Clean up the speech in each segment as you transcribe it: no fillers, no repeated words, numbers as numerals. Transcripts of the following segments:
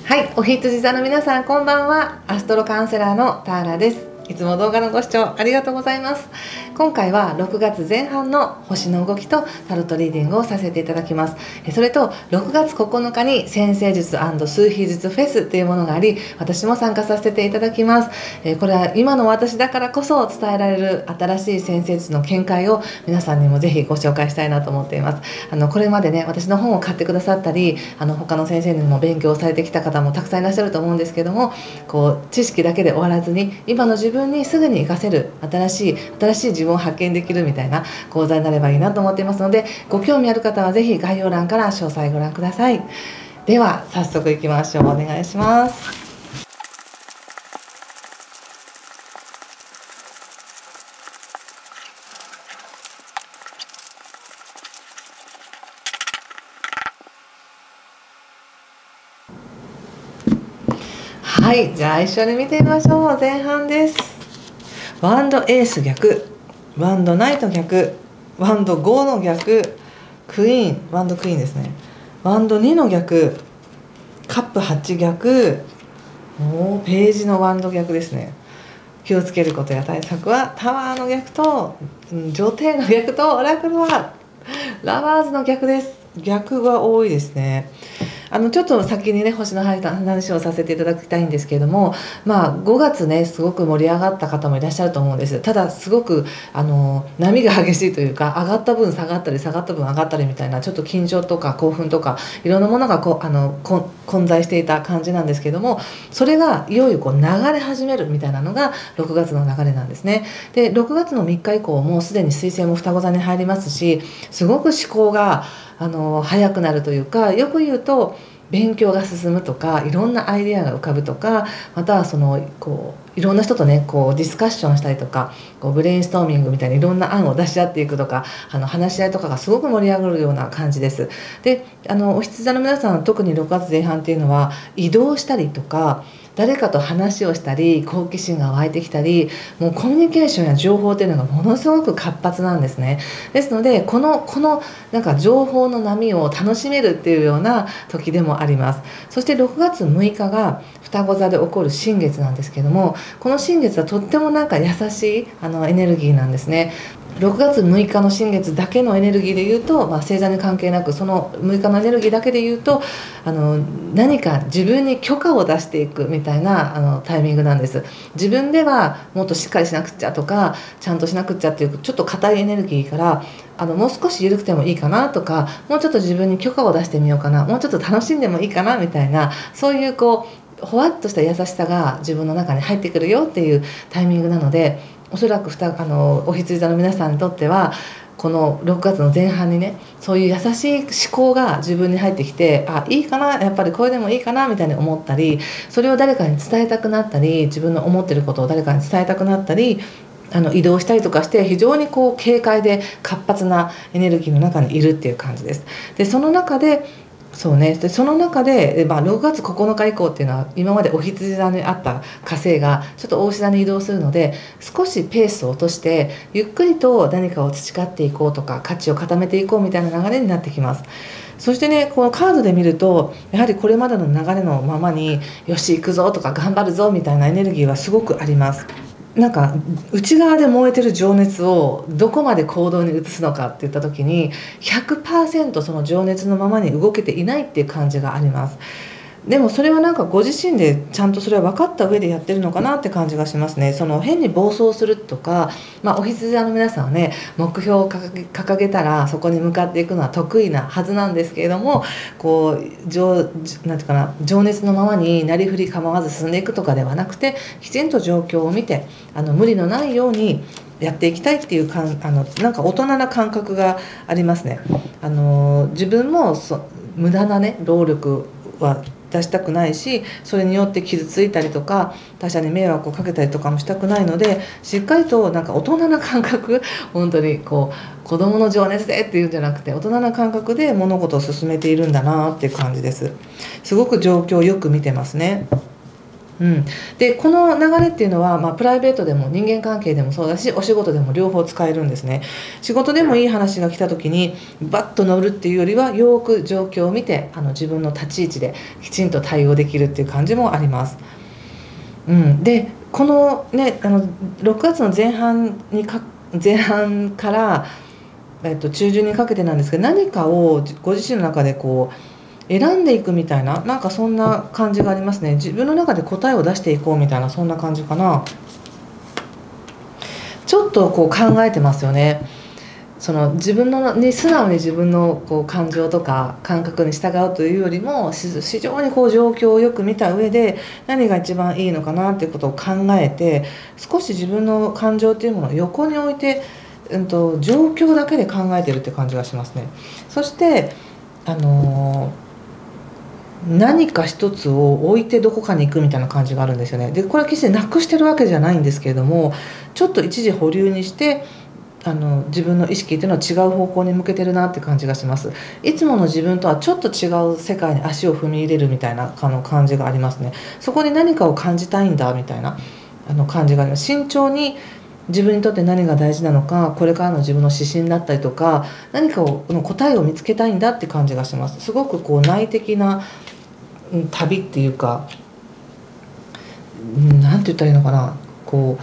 はい、お羊座の皆さんこんばんは。アストロカウンセラーのターラです。いつも動画のご視聴ありがとうございます。今回は6月前半の星の動きとタロットリーディングをさせていただきます。それと6月9日に占星術&数秘術フェスというものがあり、私も参加させていただきます。これは今の私だからこそ伝えられる新しい占星術の見解を皆さんにもぜひご紹介したいなと思っています。これまでね、私の本を買ってくださったり、他の先生にも勉強されてきた方もたくさんいらっしゃると思うんですけども、知識だけで終わらずに今の自分にすぐに活かせる新しい自分を発見できるみたいな講座になればいいなと思っていますので、ご興味ある方はぜひ概要欄から詳細ご覧ください。では早速いきましょう。お願いします。はい、じゃあ一緒に見てみましょう。前半です。ワンドエース逆、ワンドナイト逆、ワンド5の逆、クイーン、ワンドクイーンですね。ワンド2の逆、カップ8逆、ページのワンド逆ですね。気をつけることや対策はタワーの逆と女帝の逆とオラクルはラバーズの逆です。逆が多いですね。ちょっと先にね星の話をさせていただきたいんですけれども、5月ねすごく盛り上がった方もいらっしゃると思うんです。ただすごく波が激しいというか、上がった分下がったり下がった分上がったりみたいな、ちょっと緊張とか興奮とかいろんなものが混在していた感じなんですけども、それがいよいよ流れ始めるみたいなのが6月の流れなんですね。で6月の3日以降もうすでに水星も双子座に入りますし、すごく思考が早くなるというか、よく言うと勉強が進むとか、いろんなアイデアが浮かぶとか、またはいろんな人とねディスカッションしたりとか、ブレインストーミングみたいにいろんな案を出し合っていくとか、話し合いとかがすごく盛り上がるような感じです。でお羊座の皆さん、特に6月前半っていうのは移動したりとか、誰かと話をしたり、好奇心が湧いてきたり、もうコミュニケーションや情報っていうのがものすごく活発なんですね。ですのでこのなんか情報の波を楽しめるっていうような時でもあります。そして6月6日が双子座で起こる新月なんですけども、この新月はとってもなんか優しいエネルギーなんですね。6月6日の新月だけのエネルギーでいうと、星座に関係なくその6日のエネルギーだけでいうと何か自分に許可を出していくみたいなタイミングなんです。自分ではもっとしっかりしなくちゃとか、ちゃんとしなくちゃっていうちょっと硬いエネルギーからもう少し緩くてもいいかなとか、もうちょっと自分に許可を出してみようかな、もうちょっと楽しんでもいいかなみたいな、そういうほわっとした優しさが自分の中に入ってくるよっていうタイミングなので、おそらくお羊座の皆さんにとってはこの6月の前半にね、そういう優しい思考が自分に入ってきて、いいかな、やっぱりこれでもいいかなみたいに思ったり、それを誰かに伝えたくなったり、自分の思ってることを誰かに伝えたくなったり、移動したりとかして、非常に軽快で活発なエネルギーの中にいるっていう感じです。でその中で6月9日以降っていうのは、今までお羊座にあった火星がちょっと牡牛座に移動するので、少しペースを落としてゆっくりと何かを培っていこうとか、価値を固めていこうみたいな流れになってきます。そしてね、このカードで見るとやはりこれまでの流れのままによし行くぞとか頑張るぞみたいなエネルギーはすごくあります。なんか内側で燃えてる情熱をどこまで行動に移すのかっていった時に 100% その情熱のままに動けていないっていう感じがあります。でもそれはなんかご自身でちゃんとそれは分かった上でやってるのかなって感じがしますね。変に暴走するとか、お羊座の皆さんはね、目標を掲げたらそこに向かっていくのは得意なはずなんですけれども、なんていうかな、情熱のままになりふり構わず進んでいくとかではなくて、きちんと状況を見て無理のないようにやっていきたいっていうなんか大人な感覚がありますね。自分も無駄なね労力は出したくないし、それによって傷ついたりとか他者に迷惑をかけたりとかもしたくないので、しっかりとなんか大人な感覚、本当に子供の情熱でっていうんじゃなくて、大人な感覚で物事を進めているんだなっていう感じです。すごく状況をよく見てますね。うん、でこの流れっていうのは、プライベートでも人間関係でもそうだし、お仕事でも両方使えるんですね。仕事でもいい話が来た時にバッと乗るっていうよりは、よく状況を見て自分の立ち位置できちんと対応できるっていう感じもあります。でこのね6月の前半から、中旬にかけてなんですけど、何かをご自身の中でこう選んでいくみたいな、なんかそんな感じがありますね。自分の中で答えを出していこうみたいな、そんな感じかな。ちょっとこう考えてますよね。その自分のに素直に自分のこう感情とか感覚に従うというよりも、非常にこう状況をよく見た上で何が一番いいのかなっていうことを考えて、少し自分の感情っていうものを横に置いて、状況だけで考えてるって感じがしますね。そして何か一つを置いてどこかに行くみたいな感じがあるんですよね。でこれは決してなくしてるわけじゃないんですけれども、ちょっと一時保留にして自分の意識っていうのは違う方向に向けてるなって感じがします。いつもの自分とはちょっと違う世界に足を踏み入れるみたいな感じがありますね。そこに何かを感じたいんだみたいな感じがあります。慎重に自分にとって何が大事なのか、これからの自分の指針だったりとか、何かの答えを見つけたいんだって感じがします。すごくこう内的な旅っていうか、なんて言ったらいいのかな、こ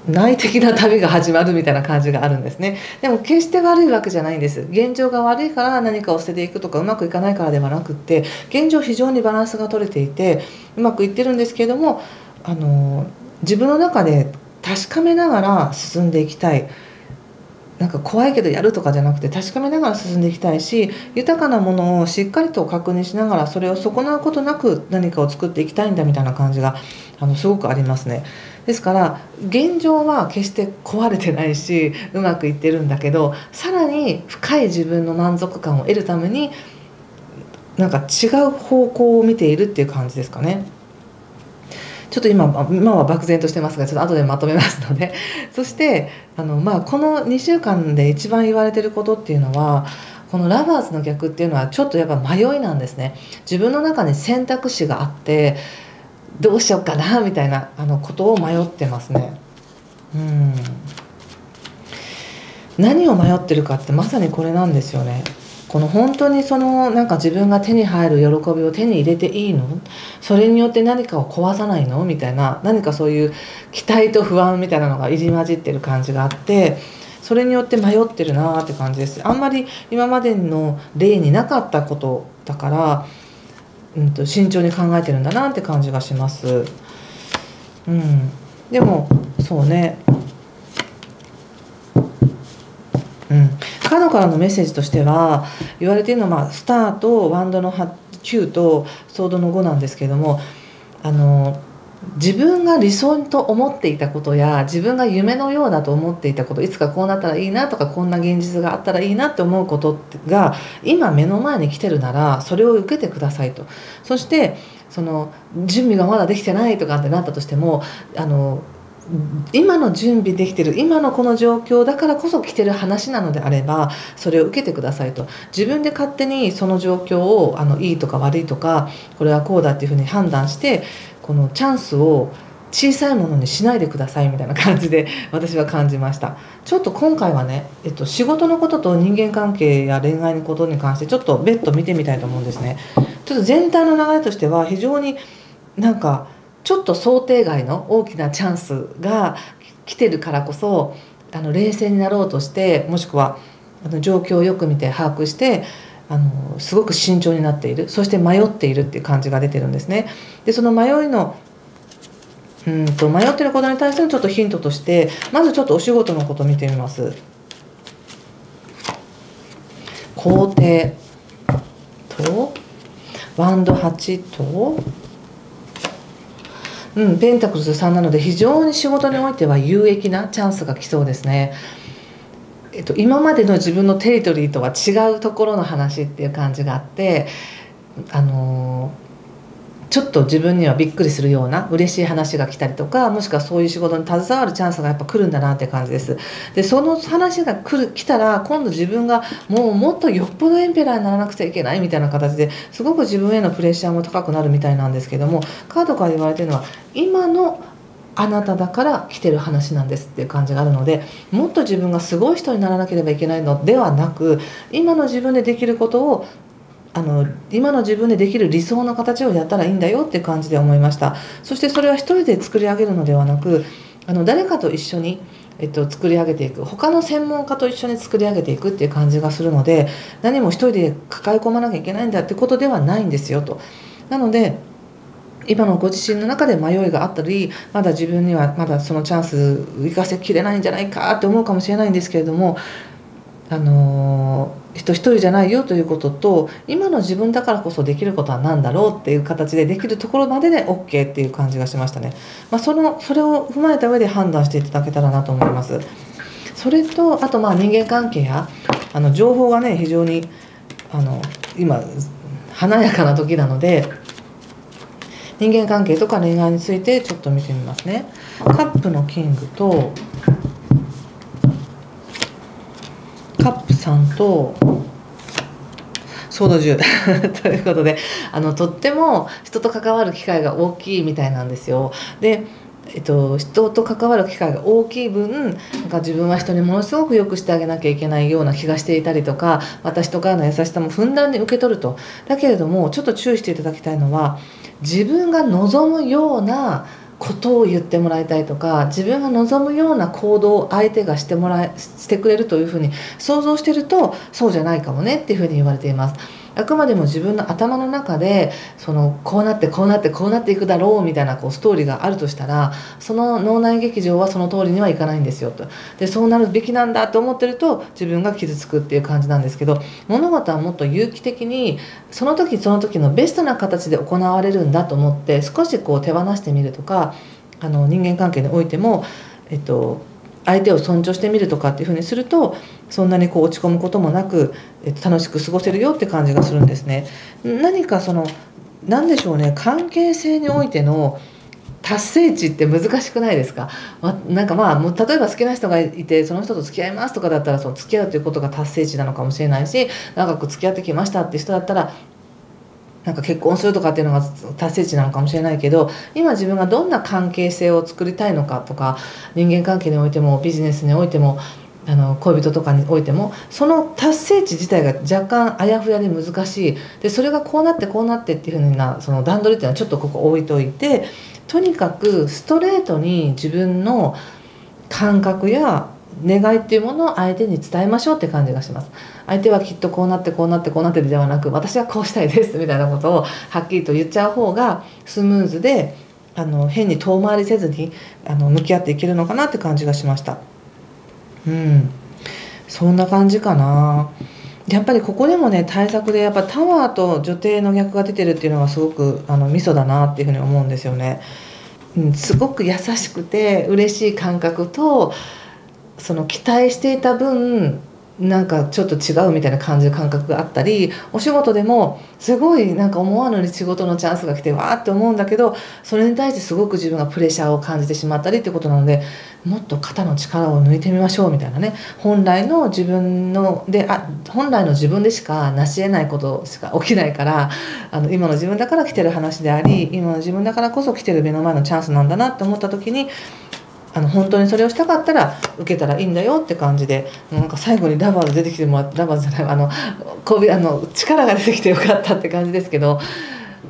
う内的な旅が始まるみたいな感じがあるんですね。でも決して悪いわけじゃないんです。現状が悪いから何かを捨てていくとかうまくいかないからではなくって、現状非常にバランスが取れていてうまくいってるんですけれども、自分の中で確かめながら進んでいきたい。なんか怖いけどやるとかじゃなくて、確かめながら進んでいきたいし、豊かなものをしっかりと確認しながら、それを損なうことなく何かを作っていきたいんだみたいな感じがすごくありますね。ですから現状は決して壊れてないしうまくいってるんだけど、さらに深い自分の満足感を得るためになんか違う方向を見ているっていう感じですかね。ちょっと今は漠然としてますが、ちょっと後でまとめますのでそしてこの2週間で一番言われてることっていうのは、このラバーズの逆っていうのはちょっとやっぱ迷いなんですね。自分の中に選択肢があってどうしようかなみたいなことを迷ってますね。何を迷ってるかってまさにこれなんですよね。この本当になんか自分が手に入る喜びを手に入れていいの？それによって何かを壊さないの？みたいな、何かそういう期待と不安みたいなのが入り混じってる感じがあって、それによって迷ってるなって感じです。あんまり今までの例になかったことだから、慎重に考えてるんだなって感じがします。でもそうね、カードからのメッセージとしては言われているのは、スターとワンドの9とソードの5なんですけれども、自分が理想と思っていたことや自分が夢のようだと思っていたこと、いつかこうなったらいいなとか、こんな現実があったらいいなって思うことが今目の前に来てるなら、それを受けてくださいと。そして準備がまだできてないとかってなったとしても、今の準備できてる今のこの状況だからこそ来てる話なのであれば、それを受けてくださいと。自分で勝手にその状況をいいとか悪いとか、これはこうだっていうふうに判断して、このチャンスを小さいものにしないでくださいみたいな感じで私は感じました。ちょっと今回はね、仕事のことと人間関係や恋愛のことに関してちょっと別途見てみたいと思うんですね。ちょっと全体の流れとしては非常になんかちょっと想定外の大きなチャンスが来てるからこそ、冷静になろうとして、もしくは状況をよく見て把握してすごく慎重になっている、そして迷っているっていう感じが出てるんですね。でその迷ってることに対してのちょっとヒントとして、まずちょっとお仕事のことを見てみます。皇帝とワンド8とペンタクルズ3なので、非常に仕事においては有益なチャンスが来そうですね。今までの自分のテリトリーとは違うところの話っていう感じがあって、ちょっと自分にはびっくりするような嬉しい話が来たりとか、もしくはそういう仕事に携わるチャンスがやっぱ来るんだなって感じです。でその話が来たら今度自分がもっとよっぽどエンペラーにならなくちゃいけないみたいな形ですごく自分へのプレッシャーも高くなるみたいなんですけども、カードから言われてるのは今のあなただから来てる話なんですっていう感じがあるので、もっと自分がすごい人にならなければいけないのではなく、今の自分でできることを今の自分でできる理想の形をやったらいいんだよっていう感じで思いました。そしてそれは一人で作り上げるのではなく、誰かと一緒に、作り上げていく、他の専門家と一緒に作り上げていくっていう感じがするので、何も一人で抱え込まなきゃいけないんだってことではないんですよと。なので今のご自身の中で迷いがあったり、まだ自分にはまだそのチャンス生かせきれないんじゃないかって思うかもしれないんですけれども、人一人じゃないよということと、今の自分だからこそできることは何だろうっていう形でできるところまでで OK っていう感じがしましたね。それを踏まえた上で判断していただけたらなと思います。それとあと人間関係や情報がね非常に今華やかな時なので、人間関係とか恋愛についてちょっと見てみますね。カップのキングとカップ3とソード10ということで、とっても人と関わる機会が大きいみたいなんですよ。で人と関わる機会が大きい分、なんか自分は人にものすごく良くしてあげなきゃいけないような気がしていたりとか、また人からの優しさもふんだんに受け取ると。だけれどもちょっと注意していただきたいのは、自分が望むようなことを言ってもらいたいとか、自分が望むような行動を相手がしてくれるというふうに想像してると、そうじゃないかもねっていうふうに言われています。あくまでも自分の頭の中でこうなってこうなってこうなっていくだろうみたいなストーリーがあるとしたら、その脳内劇場はその通りにはいかないんですよと。でそうなるべきなんだと思ってると自分が傷つくっていう感じなんですけど、物事はもっと有機的にその時その時のベストな形で行われるんだと思って少し手放してみるとか、人間関係においても相手を尊重してみるとかっていうふうにすると、そんなに落ち込むこともなく、楽しく過ごせるよって感じがするんですね。何か何でしょうね、関係性においての達成値って難しくないですか？なんかもう例えば好きな人がいてその人と付き合いますとかだったら、その付き合うということが達成値なのかもしれないし、長く付き合ってきましたっていう人だったらなんか結婚するとかっていうのが達成値なのかもしれないけど、今自分がどんな関係性を作りたいのかとか、人間関係においてもビジネスにおいても恋人とかにおいても、その達成値自体が若干あやふやで難しい。でそれがこうなってこうなってっていうふうなその段取りっていうのはちょっとここ置いといて、とにかくストレートに自分の感覚や願いっていうものを相手に伝えましょうって感じがします。相手はきっとこうなってこうなってこうなってではなく、私はこうしたいですみたいなことをはっきりと言っちゃう方がスムーズで、変に遠回りせずに向き合っていけるのかなって感じがしました。そんな感じかな。やっぱりここでもね、対策でやっぱタワーと女帝の逆が出てるっていうのがすごくミソだなっていうふうに思うんですよね。すごく優しくて嬉しい感覚と、その期待していた分なんかちょっと違うみたいな感じの感覚があったり、お仕事でもすごいなんか思わぬに仕事のチャンスが来てわーって思うんだけど、それに対してすごく自分がプレッシャーを感じてしまったりってことなので、もっと肩の力を抜いてみましょうみたいなね。本来の自分でしか成し得ないことしか起きないから、今の自分だから来てる話であり、今の自分だからこそ来てる目の前のチャンスなんだなって思った時に、本当にそれをしたかったら受けたらいいんだよって感じで、なんか最後にラバーズ出てきてもらって、ラバーズじゃない力が出てきてよかったって感じですけど、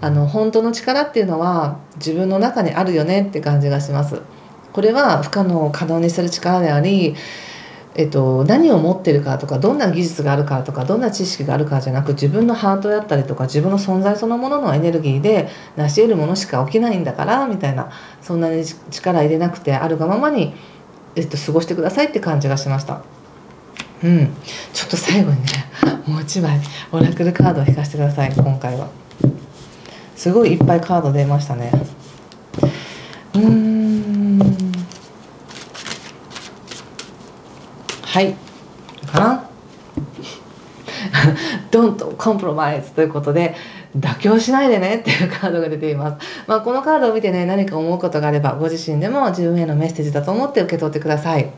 本当の力っていうのは自分の中にあるよねって感じがします。これは不可能を可能にする力であり、何を持ってるかとか、どんな技術があるかとか、どんな知識があるかじゃなく、自分のハートだったりとか自分の存在そのもののエネルギーで成し得るものしか起きないんだからみたいな、そんなに力入れなくてあるがままに、過ごしてくださいって感じがしました。ちょっと最後にね、もう一枚オラクルカードを引かせてください。今回はすごいいっぱいカード出ましたね。はいかなDon't compromise ということで、妥協しないでねっていうカードが出ています。このカードを見てね、何か思うことがあればご自身でも自分へのメッセージだと思って受け取ってください。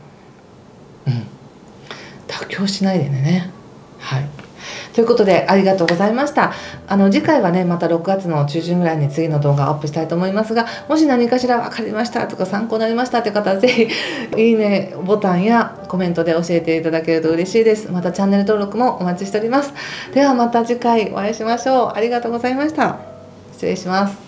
妥協しないでね。はい。ということでありがとうございました。次回はね、また6月の中旬ぐらいに次の動画をアップしたいと思いますが、もし何かしら分かりましたとか参考になりましたという方は、ぜひいいねボタンやコメントで教えていただけると嬉しいです。またチャンネル登録もお待ちしております。ではまた次回お会いしましょう。ありがとうございました。失礼します。